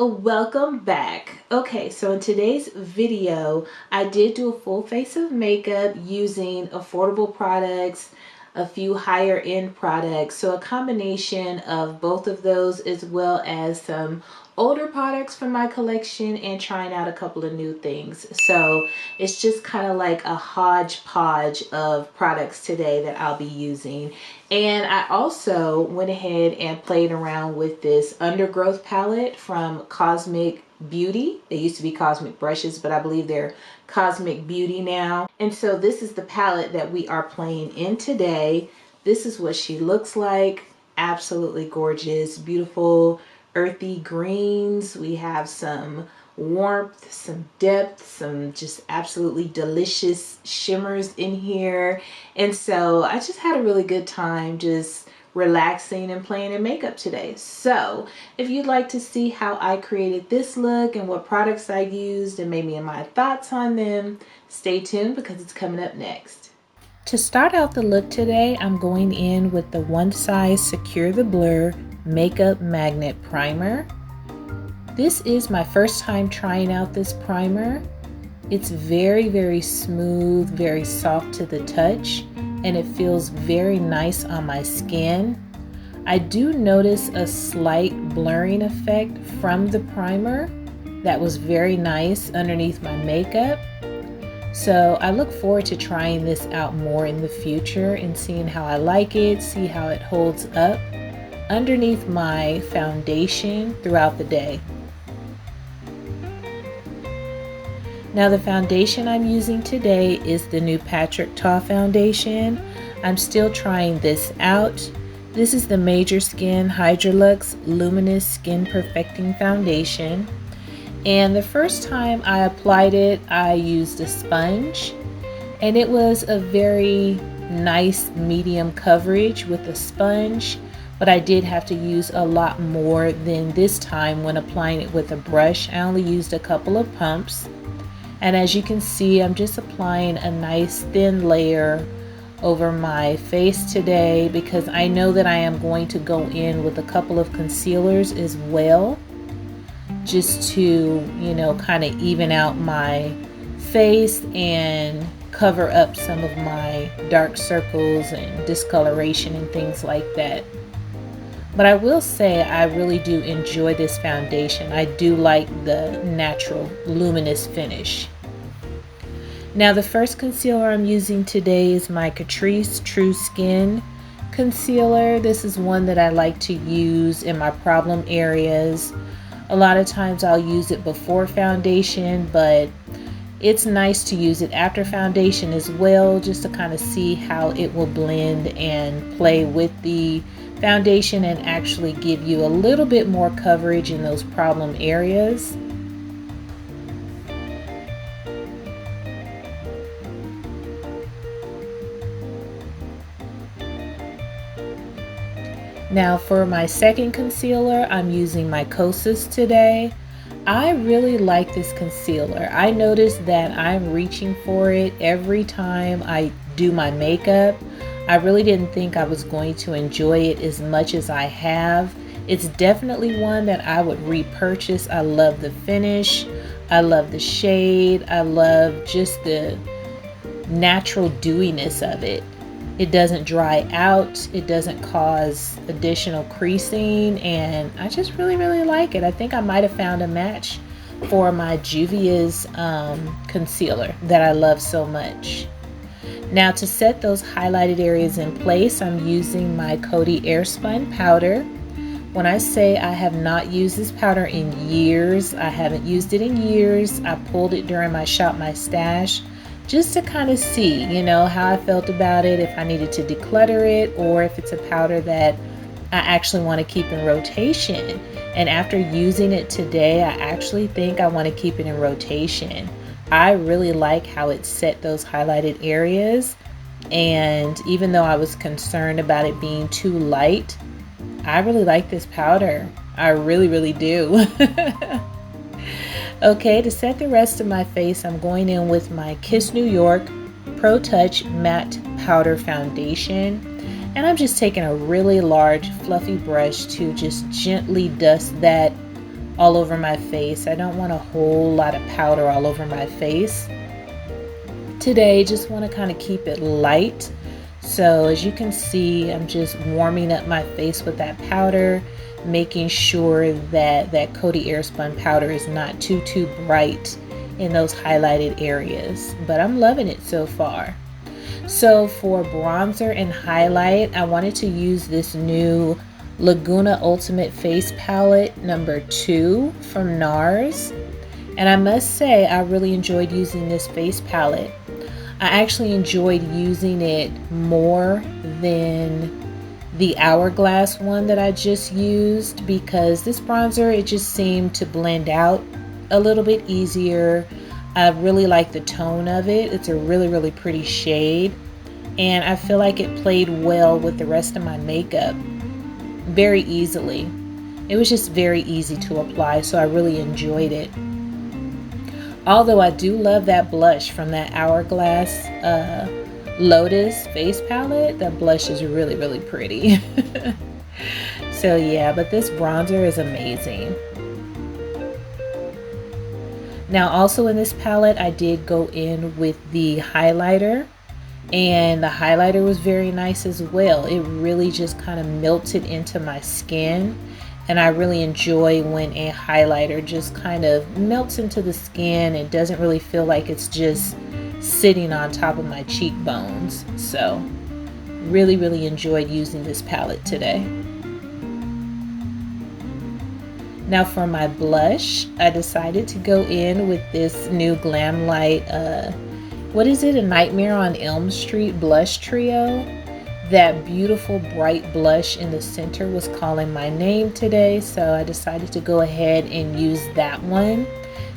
Welcome back. Okay, so in today's video, I did do a full face of makeup using affordable products, a few higher end products. So a combination of both of those, as well as some older products from my collection and trying out a couple of new things. So it's just kind of like a hodgepodge of products today that I'll be using. And I also went ahead and played around with this Undergrowth palette from Cosmic Beauty. They used to be Cosmic Brushes, but I believe they're Cosmic Beauty now. And so this is the palette that we are playing in today. This is what she looks like. Absolutely gorgeous, beautiful earthy greens. We have some warmth, some depth, some just absolutely delicious shimmers in here. And so I just had a really good time just relaxing and playing in makeup today. So if you'd like to see how I created this look and what products I used and maybe my thoughts on them, stay tuned because it's coming up next. To start out the look today, I'm going in with the One Size Secure the Blur Makeup Magnet Primer. This is my first time trying out this primer. It's very smooth, very soft to the touch, and it feels very nice on my skin. I do notice a slight blurring effect from the primer that was very nice underneath my makeup. So I look forward to trying this out more in the future and seeing how I like it, see how it holds up underneath my foundation throughout the day. Now the foundation I'm using today is the new Patrick Ta foundation. I'm still trying this out. This is the Major Skin Hydrolux Luminous Skin Perfecting Foundation. And the first time I applied it, I used a sponge. And it was a very nice medium coverage with a sponge. But I did have to use a lot more than this time when applying it with a brush. I only used a couple of pumps. And as you can see, I'm just applying a nice thin layer over my face today because I know that I am going to go in with a couple of concealers as well, just to, you know, kind of even out my face and cover up some of my dark circles and discoloration and things like that. But I will say I really do enjoy this foundation. I do like the natural luminous finish. Now the first concealer I'm using today is my Catrice True Skin concealer. This is one that I like to use in my problem areas. A lot of times I'll use it before foundation, but it's nice to use it after foundation as well, just to kind of see how it will blend and play with the foundation and actually give you a little bit more coverage in those problem areas. Now for my second concealer, I'm using my Kosas today. I really like this concealer. I noticed that I'm reaching for it every time I do my makeup. I really didn't think I was going to enjoy it as much as I have. It's definitely one that I would repurchase. I love the finish. I love the shade. I love just the natural dewiness of it. It doesn't dry out. It doesn't cause additional creasing. And I just really like it. I think I might have found a match for my Juvia's concealer that I love so much. Now to set those highlighted areas in place, I'm using my Coty Airspun powder. When I say I have not used this powder in years, I haven't used it in years. I pulled it during my Shop My Stash just to kind of see, you know, how I felt about it, if I needed to declutter it, or if it's a powder that I actually want to keep in rotation. And after using it today, I actually think I want to keep it in rotation. I really like how it set those highlighted areas, and even though I was concerned about it being too light, I really like this powder. I really do. Okay, to set the rest of my face, I'm going in with my Kiss New York Pro Touch Matte Powder Foundation, and I'm just taking a really large fluffy brush to just gently dust that all over my face. I don't want a whole lot of powder all over my face. Today, just want to kind of keep it light. So as you can see, I'm just warming up my face with that powder, making sure that that Coty Airspun powder is not too bright in those highlighted areas. But I'm loving it so far. So for bronzer and highlight, I wanted to use this new Laguna Ultimate Face Palette number 2 from NARS. And I must say, I really enjoyed using this face palette. I actually enjoyed using it more than the Hourglass one that I just used, because this bronzer, it just seemed to blend out a little bit easier. I really like the tone of it. It's a really pretty shade, and I feel like it played well with the rest of my makeup very easily. It was just very easy to apply, so I really enjoyed it. Although I do love that blush from that Hourglass Lotus face palette. That blush is really pretty. So yeah, but this bronzer is amazing. Now also in this palette, I did go in with the highlighter, and the highlighter was very nice as well. It really just kind of melted into my skin. And I really enjoy when a highlighter just kind of melts into the skin. It doesn't really feel like it's just sitting on top of my cheekbones. So really enjoyed using this palette today. Now for my blush, I decided to go in with this new Glam Light, what is it? A Nightmare on Elm Street blush trio. That beautiful bright blush in the center was calling my name today, so I decided to go ahead and use that one.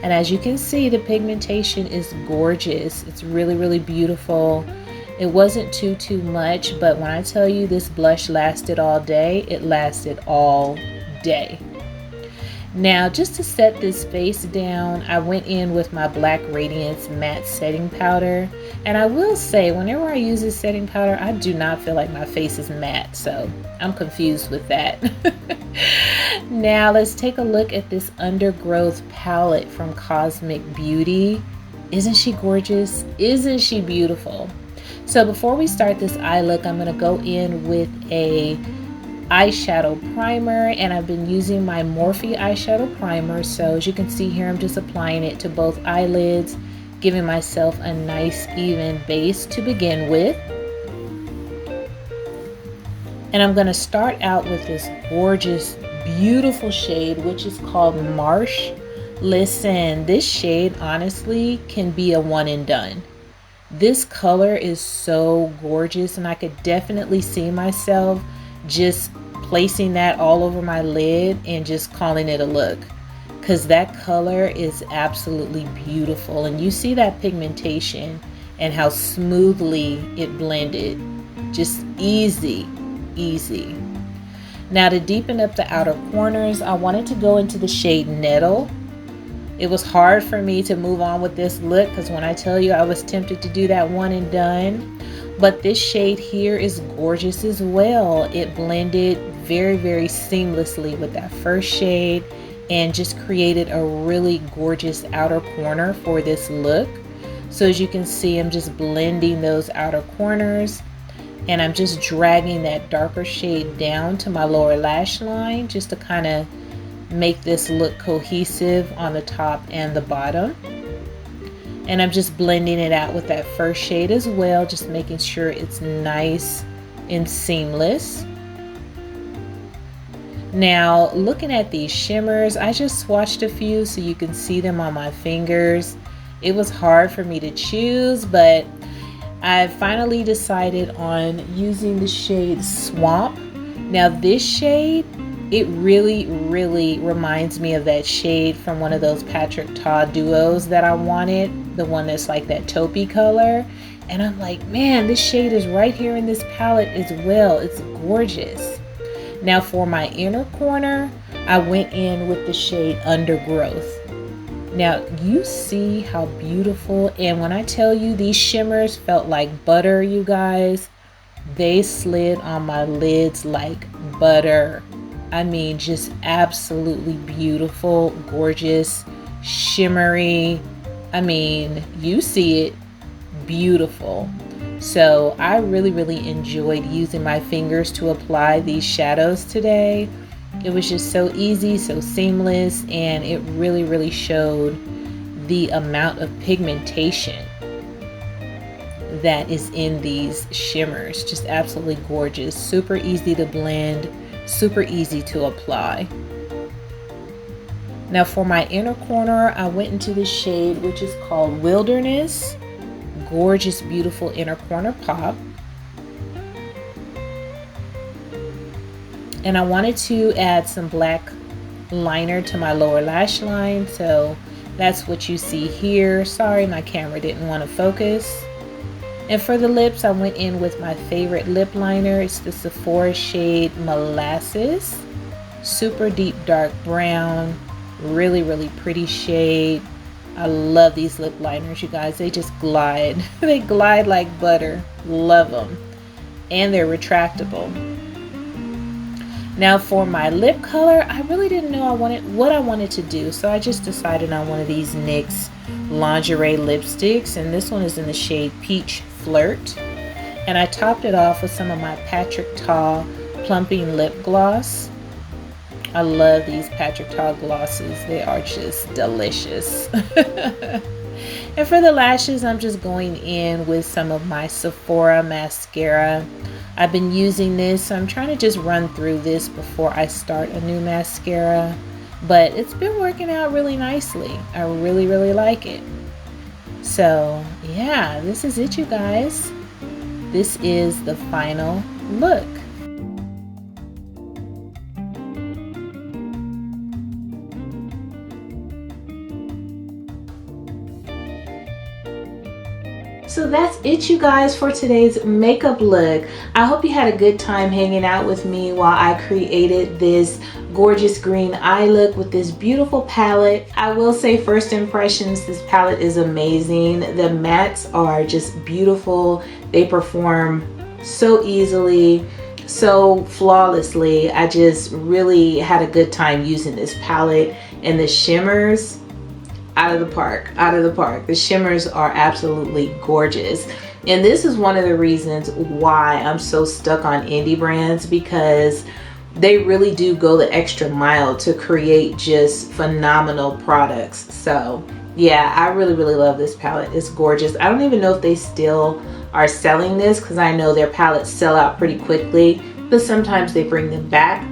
And as you can see, the pigmentation is gorgeous. It's really beautiful. It wasn't too much, but when I tell you this blush lasted all day, it lasted all day. Now, just to set this face down, I went in with my Black Radiance matte setting powder. And I will say, whenever I use this setting powder, I do not feel like my face is matte, so I'm confused with that. Now, let's take a look at this Undergrowth palette from Cosmic Beauty. Isn't she gorgeous? Isn't she beautiful? So before we start this eye look, I'm going to go in with a eyeshadow primer, and I've been using my Morphe eyeshadow primer. So as you can see here, I'm just applying it to both eyelids, giving myself a nice even base to begin with. And I'm going to start out with this gorgeous, beautiful shade, which is called Marsh. Listen, this shade honestly can be a one and done. This color is so gorgeous, and I could definitely see myself just placing that all over my lid and just calling it a look, because that color is absolutely beautiful. And you see that pigmentation and how smoothly it blended. Just easy. Now to deepen up the outer corners, I wanted to go into the shade Nettle. It was hard for me to move on with this look, because when I tell you, I was tempted to do that one and done. But this shade here is gorgeous as well. It blended very seamlessly with that first shade and just created a really gorgeous outer corner for this look. So as you can see, I'm just blending those outer corners, and I'm just dragging that darker shade down to my lower lash line just to kind of make this look cohesive on the top and the bottom. And I'm just blending it out with that first shade as well, just making sure it's nice and seamless. Now, looking at these shimmers, I just swatched a few so you can see them on my fingers. It was hard for me to choose, but I finally decided on using the shade Swamp. Now this shade, it really reminds me of that shade from one of those Patrick Ta duos that I wanted, the one that's like that taupey color. And I'm like, man, this shade is right here in this palette as well. It's gorgeous. Now for my inner corner, I went in with the shade Undergrowth. Now you see how beautiful, and when I tell you these shimmers felt like butter, you guys, they slid on my lids like butter. I mean, just absolutely beautiful, gorgeous, shimmery. I mean, you see it, beautiful. So I really enjoyed using my fingers to apply these shadows today. It was just so easy, so seamless, and it really showed the amount of pigmentation that is in these shimmers. Just absolutely gorgeous, super easy to blend, super easy to apply. Now for my inner corner, I went into the shade which is called Wilderness. Gorgeous, beautiful inner corner pop. And I wanted to add some black liner to my lower lash line, so that's what you see here. Sorry, my camera didn't want to focus. And for the lips, I went in with my favorite lip liner. It's the Sephora shade Molasses. Super deep dark brown. Really pretty shade. I love these lip liners, you guys. They just glide. They glide like butter. Love them. And they're retractable. Now for my lip color, I really didn't know what I wanted to do, so I just decided on one of these NYX lingerie lipsticks, and this one is in the shade Peach Flirt. And I topped it off with some of my Patrick Ta Plumping Lip Gloss. I love these Patrick Ta glosses. They are just delicious. And for the lashes, I'm just going in with some of my Sephora mascara. I've been using this, so I'm trying to just run through this before I start a new mascara. But it's been working out really nicely. I really like it. So yeah, this is it, you guys. This is the final look. So that's it, you guys, for today's makeup look. I hope you had a good time hanging out with me while I created this gorgeous green eye look with this beautiful palette. I will say, first impressions, this palette is amazing. The mattes are just beautiful. They perform so easily, so flawlessly. I just really had a good time using this palette, and the shimmers, out of the park. The shimmers are absolutely gorgeous. And this is one of the reasons why I'm so stuck on indie brands, because they really do go the extra mile to create just phenomenal products. So yeah, I really love this palette. It's gorgeous. I don't even know if they still are selling this, because I know their palettes sell out pretty quickly, but sometimes they bring them back.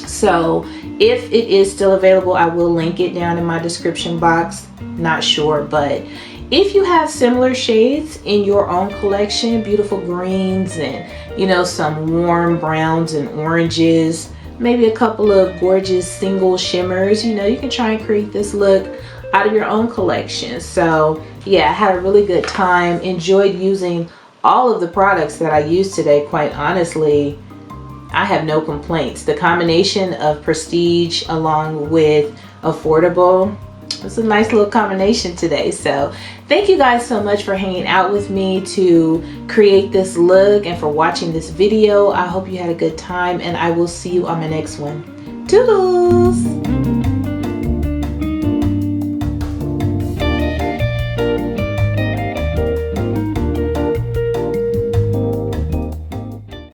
So if it is still available, I will link it down in my description box. Not sure, but if you have similar shades in your own collection, beautiful greens and, you know, some warm browns and oranges, maybe a couple of gorgeous single shimmers, you know, you can try and create this look out of your own collection. So yeah, I had a really good time, enjoyed using all of the products that I used today. Quite honestly, I have no complaints. The combination of prestige along with affordable, it's a nice little combination today. So thank you guys so much for hanging out with me to create this look and for watching this video. I hope you had a good time, and I will see you on my next one. Toodles!